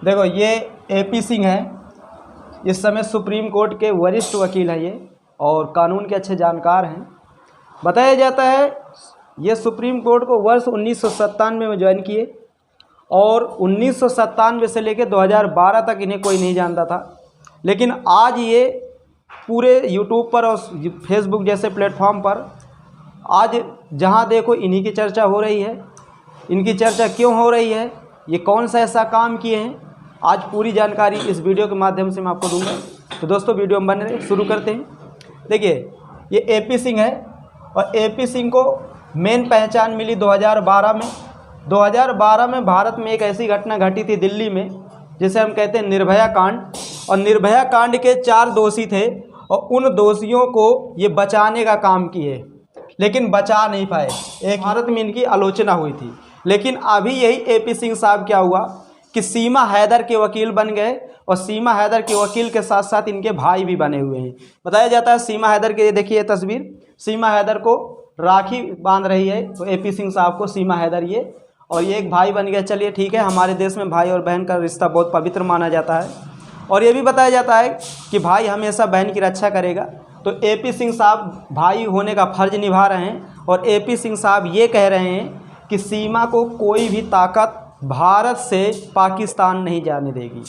देखो ये एपी सिंह है, इस समय सुप्रीम कोर्ट के वरिष्ठ वकील हैं ये, और कानून के अच्छे जानकार हैं। बताया जाता है ये सुप्रीम कोर्ट को वर्ष 1997 में ज्वाइन किए और 1997 से लेकर 2012 तक इन्हें कोई नहीं जानता था। लेकिन आज ये पूरे यूट्यूब पर और फेसबुक जैसे प्लेटफॉर्म पर आज जहां देखो इन्हीं की चर्चा हो रही है। इनकी चर्चा क्यों हो रही है, ये कौन सा ऐसा काम किए हैं, आज पूरी जानकारी इस वीडियो के माध्यम से मैं आपको दूंगा। तो दोस्तों वीडियो में बने रहे, शुरू करते हैं। देखिए ये एपी सिंह है और एपी सिंह को मेन पहचान मिली 2012 में। 2012 में भारत में एक ऐसी घटना घटी थी दिल्ली में जिसे हम कहते हैं निर्भया कांड, और निर्भया कांड के 4 दोषी थे और उन दोषियों को ये बचाने का काम किए, लेकिन बचा नहीं पाए। एक भारत में इनकी आलोचना हुई थी। लेकिन अभी यही एपी सिंह साहब क्या हुआ कि सीमा हैदर के वकील बन गए, और सीमा हैदर के वकील के साथ साथ इनके भाई भी बने हुए हैं। बताया जाता है सीमा हैदर के, ये देखिए ये तस्वीर, सीमा हैदर को राखी बांध रही है तो एपी सिंह साहब को सीमा हैदर ये, और ये एक भाई बन गया। चलिए ठीक है, हमारे देश में भाई और बहन का रिश्ता बहुत पवित्र माना जाता है, और ये भी बताया जाता है कि भाई हमेशा बहन की रक्षा करेगा। तो एपी सिंह साहब भाई होने का फर्ज निभा रहे हैं, और एपी सिंह साहब ये कह रहे हैं कि सीमा को कोई भी ताकत भारत से पाकिस्तान नहीं जाने देगी।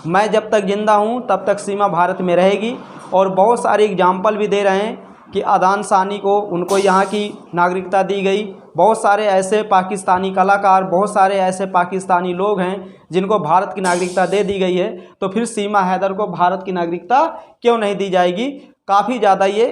मैं जब तक ज़िंदा हूँ तब तक सीमा भारत में रहेगी। और बहुत सारे एग्जाम्पल भी दे रहे हैं कि अदनान सानी को, उनको यहाँ की नागरिकता दी गई। बहुत सारे ऐसे पाकिस्तानी कलाकार, बहुत सारे ऐसे पाकिस्तानी लोग हैं जिनको भारत की नागरिकता दे दी गई है। तो फिर सीमा हैदर को भारत की नागरिकता क्यों नहीं दी जाएगी, काफ़ी ज़्यादा ये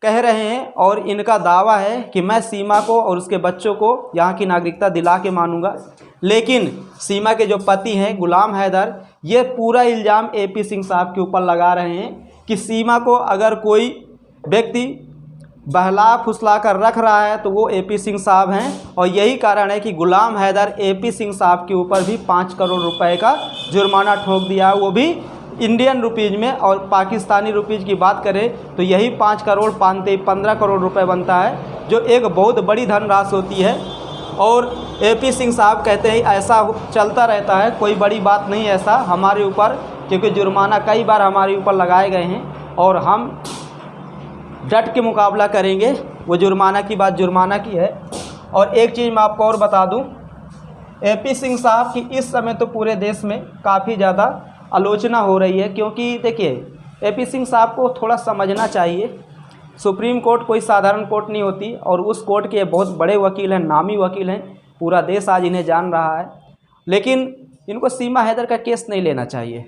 कह रहे हैं। और इनका दावा है कि मैं सीमा को और उसके बच्चों को यहाँ की नागरिकता दिला के मानूंगा। लेकिन सीमा के जो पति हैं गुलाम हैदर, ये पूरा इल्ज़ाम एपी सिंह साहब के ऊपर लगा रहे हैं कि सीमा को अगर कोई व्यक्ति बहला फुसला कर रख रहा है तो वो एपी सिंह साहब हैं। और यही कारण है कि गुलाम हैदर एपी सिंह साहब के ऊपर भी 5 करोड़ रुपए का जुर्माना ठोक दिया है, वो भी इंडियन रुपीज़ में। और पाकिस्तानी रुपीज़ की बात करें तो यही 5 करोड़ 15 करोड़ रुपए बनता है, जो एक बहुत बड़ी धनराशि होती है। और एपी सिंह साहब कहते हैं ऐसा चलता रहता है, कोई बड़ी बात नहीं ऐसा हमारे ऊपर, क्योंकि जुर्माना कई बार हमारे ऊपर लगाए गए हैं और हम डट के मुकाबला करेंगे। वो जुर्माना की बात जुर्माना की है। और एक चीज़ मैं आपको और बता दूं, एपी सिंह साहब की इस समय तो पूरे देश में काफ़ी ज़्यादा आलोचना हो रही है, क्योंकि देखिए एपी सिंह साहब को थोड़ा समझना चाहिए, सुप्रीम कोर्ट कोई साधारण कोर्ट नहीं होती, और उस कोर्ट के बहुत बड़े वकील हैं, नामी वकील हैं, पूरा देश आज इन्हें जान रहा है। लेकिन इनको सीमा हैदर का केस नहीं लेना चाहिए,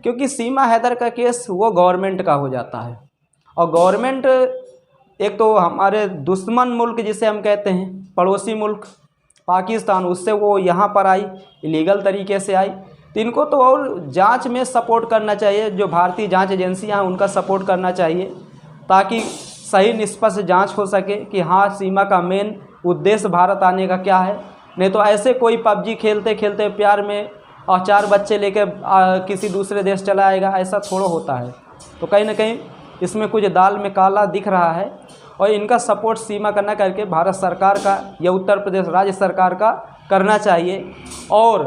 क्योंकि सीमा हैदर का केस वो गवर्नमेंट का हो जाता है। और गवर्नमेंट एक तो हमारे दुश्मन मुल्क जिसे हम कहते हैं, पड़ोसी मुल्क पाकिस्तान, उससे वो यहाँ पर आई, इलीगल तरीके से आई। तो इनको तो और जांच में सपोर्ट करना चाहिए, जो भारतीय जांच एजेंसियां हैं उनका सपोर्ट करना चाहिए, ताकि सही निष्पक्ष जांच हो सके कि हाँ सीमा का मेन उद्देश्य भारत आने का क्या है। नहीं तो ऐसे कोई पबजी खेलते खेलते प्यार में और 4 बच्चे लेकर किसी दूसरे देश चला आएगा, ऐसा थोड़ा होता है। तो कहीं ना कहीं इसमें कुछ दाल में काला दिख रहा है, और इनका सपोर्ट सीमा करना करके भारत सरकार का या उत्तर प्रदेश राज्य सरकार का करना चाहिए। और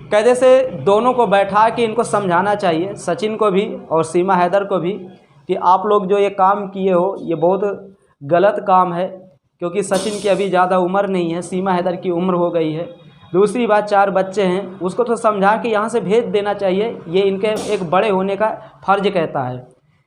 कायदे से दोनों को बैठा के इनको समझाना चाहिए, सचिन को भी और सीमा हैदर को भी, कि आप लोग जो ये काम किए हो ये बहुत गलत काम है, क्योंकि सचिन की अभी ज़्यादा उम्र नहीं है, सीमा हैदर की उम्र हो गई है। दूसरी बात 4 बच्चे हैं, उसको तो समझा के यहाँ से भेज देना चाहिए। ये इनके एक बड़े होने का फ़र्ज कहता है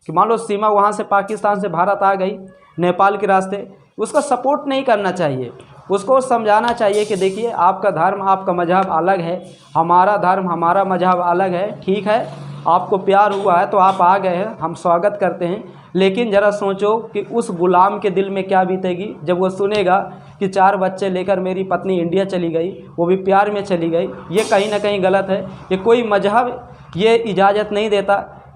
कि मान लो सीमा वहाँ से पाकिस्तान से भारत आ गई नेपाल के रास्ते, उसका सपोर्ट नहीं करना चाहिए, उसको समझाना चाहिए कि देखिए आपका धर्म आपका मजहब अलग है, हमारा धर्म हमारा मजहब अलग है, ठीक है आपको प्यार हुआ है तो आप आ गए हैं, हम स्वागत करते हैं। लेकिन ज़रा सोचो कि उस गुलाम के दिल में क्या बीतेगी जब वो सुनेगा कि 4 बच्चे लेकर मेरी पत्नी इंडिया चली गई, वो भी प्यार में चली गई। ये कहीं ना कहीं गलत है। ये कोई मजहब ये इजाज़त नहीं देता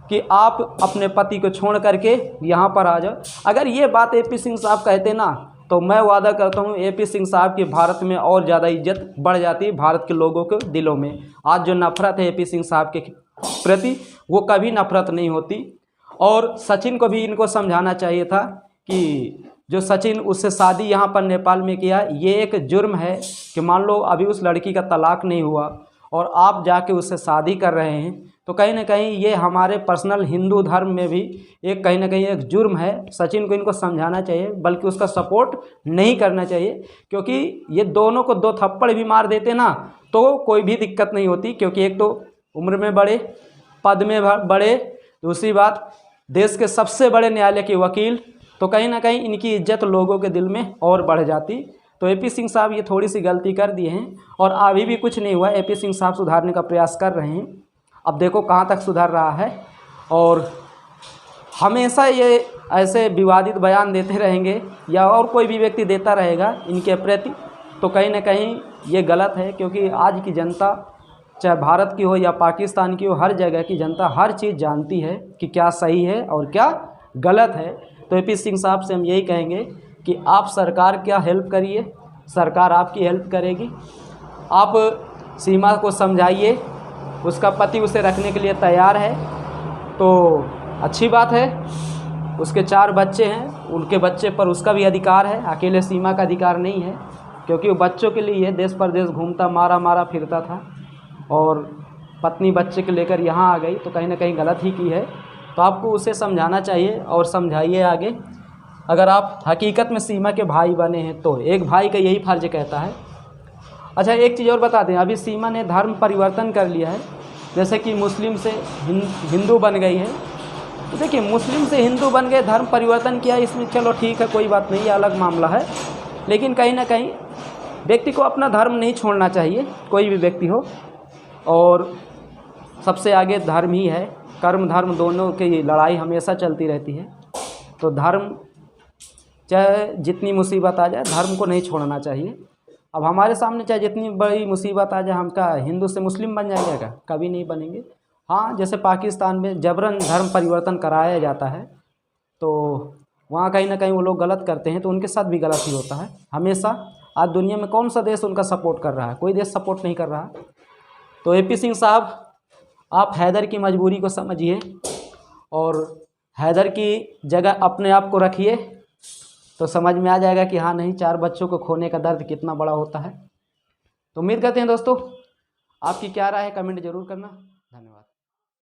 कि आप अपने पति को छोड़ करके यहाँ पर आ जाओ। अगर ये बात एपी सिंह साहब कहते ना, तो मैं वादा करता हूँ एपी सिंह साहब की भारत में और ज़्यादा इज्जत बढ़ जाती है भारत के लोगों के दिलों में। आज जो नफ़रत है एपी सिंह साहब के प्रति, वो कभी नफ़रत नहीं होती। और सचिन को भी इनको समझाना चाहिए था कि जो सचिन उससे शादी यहाँ पर नेपाल में किया, ये एक जुर्म है कि मान लो अभी उस लड़की का तलाक नहीं हुआ और आप जाके उससे शादी कर रहे हैं, तो कहीं ना कहीं ये हमारे पर्सनल हिंदू धर्म में भी एक कहीं ना कहीं एक जुर्म है। सचिन को इनको समझाना चाहिए, बल्कि उसका सपोर्ट नहीं करना चाहिए, क्योंकि ये दोनों को 2 थप्पड़ भी मार देते ना तो कोई भी दिक्कत नहीं होती, क्योंकि एक तो उम्र में बड़े, पद में बड़े, दूसरी बात देश के सबसे बड़े न्यायालय के वकील, तो कहीं ना कहीं इनकी इज्जत लोगों के दिल में और बढ़ जाती। तो एपी सिंह साहब ये थोड़ी सी गलती कर दिए हैं और अभी भी कुछ नहीं हुआ। एपी सिंह साहब सुधारने का प्रयास कर रहे हैं, अब देखो कहाँ तक सुधर रहा है। और हमेशा ये ऐसे विवादित बयान देते रहेंगे या और कोई भी व्यक्ति देता रहेगा इनके प्रति, तो कहीं ना कहीं ये गलत है, क्योंकि आज की जनता चाहे भारत की हो या पाकिस्तान की हो, हर जगह की जनता हर चीज़ जानती है कि क्या सही है और क्या गलत है। तो एपी सिंह साहब से हम यही कहेंगे कि आप सरकार क्या हेल्प करिए, सरकार आपकी हेल्प करेगी। आप सीमा को समझाइए, उसका पति उसे रखने के लिए तैयार है तो अच्छी बात है। उसके 4 बच्चे हैं, उनके बच्चे पर उसका भी अधिकार है, अकेले सीमा का अधिकार नहीं है, क्योंकि वो बच्चों के लिए देश परदेश घूमता मारा मारा फिरता था और पत्नी बच्चे को लेकर यहाँ आ गई, तो कहीं ना कहीं गलत ही की है। तो आपको उसे समझाना चाहिए और समझाइए आगे। अगर आप हकीकत में सीमा के भाई बने हैं तो एक भाई का यही फर्ज कहता है। अच्छा, एक चीज़ और बता दें, अभी सीमा ने धर्म परिवर्तन कर लिया है, जैसे कि मुस्लिम से हिंदू बन गई है। तो देखिए, मुस्लिम से हिंदू बन गए, धर्म परिवर्तन किया, इसमें चलो ठीक है, कोई बात नहीं, अलग मामला है। लेकिन कहीं ना कहीं व्यक्ति को अपना धर्म नहीं छोड़ना चाहिए, कोई भी व्यक्ति हो, और सबसे आगे धर्म ही है। कर्म धर्म दोनों की लड़ाई हमेशा चलती रहती है। तो धर्म चाहे जितनी मुसीबत आ जाए, धर्म को नहीं छोड़ना चाहिए। अब हमारे सामने चाहे जितनी बड़ी मुसीबत आ जाए, हम क्या हिंदू से मुस्लिम बन जाएंगे क्या? कभी नहीं बनेंगे। हाँ, जैसे पाकिस्तान में जबरन धर्म परिवर्तन कराया जाता है, तो वहाँ कहीं ना कहीं वो लोग गलत करते हैं, तो उनके साथ भी गलत ही होता है हमेशा। आज दुनिया में कौन सा देश उनका सपोर्ट कर रहा है? कोई देश सपोर्ट नहीं कर रहा। तो एपी सिंह साहब, आप हैदर की मजबूरी को समझिए और हैदर की जगह अपने आप को रखिए, तो समझ में आ जाएगा कि हाँ नहीं, 4 बच्चों को खोने का दर्द कितना बड़ा होता है। तो उम्मीद करते हैं दोस्तों, आपकी क्या राय है, कमेंट जरूर करना। धन्यवाद।